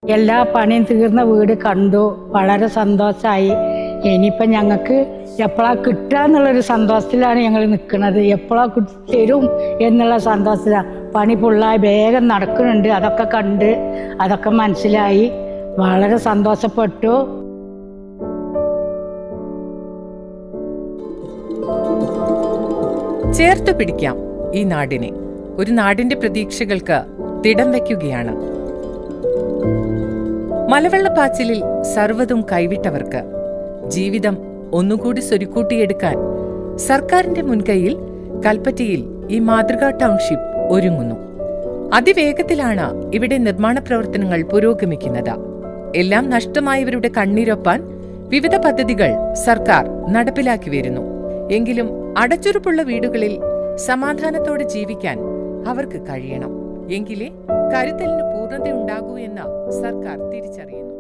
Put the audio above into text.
എല്ലാ പണിയും തീർന്ന വീട് കണ്ടു, വളരെ സന്തോഷമായി. ഇനിയിപ്പം ഞങ്ങൾക്ക് എപ്പോഴാണ് കിട്ടുക എന്നുള്ളൊരു സന്തോഷത്തിലാണ് ഞങ്ങൾ നിൽക്കുന്നത്. എപ്പോഴാണ് തരും എന്നുള്ള സന്തോഷത്തിലാണ്. പണി ഫുള്ളായി വേഗം നടക്കുന്നുണ്ട്. അതൊക്കെ കണ്ട് അതൊക്കെ മനസ്സിലായി വളരെ സന്തോഷപ്പെട്ടു. ചേർത്തു പിടിക്കാം ഈ നാടിനെ. ഒരു നാടിന്റെ പ്രതീക്ഷകൾക്ക് തിടം വയ്ക്കുകയാണ്. മലവെള്ളപ്പാച്ചിലിൽ സർവ്വതും കൈവിട്ടവർക്ക് ജീവിതം ഒന്നുകൂടി സ്വരുക്കൂട്ടിയെടുക്കാൻ സർക്കാരിന്റെ മുൻകൈയിൽ കൽപ്പറ്റയിൽ ഈ മാതൃകാ ടൗൺഷിപ്പ് ഒരുങ്ങുന്നു. അതിവേഗത്തിലാണ് ഇവിടെ നിർമ്മാണ പ്രവർത്തനങ്ങൾ പുരോഗമിക്കുന്നത്. എല്ലാം നഷ്ടമായവരുടെ കണ്ണീരൊപ്പാൻ വിവിധ പദ്ധതികൾ സർക്കാർ നടപ്പിലാക്കി വരുന്നു. എങ്കിലും അടച്ചുറപ്പുള്ള വീടുകളിൽ സമാധാനത്തോടെ ജീവിക്കാൻ അവർക്ക് കഴിയണം. എങ്കിലേ കരുതലിന് പൂർണ്ണതയുണ്ടാകൂ എന്ന് സർക്കാർ തിരിച്ചറിയുന്നു.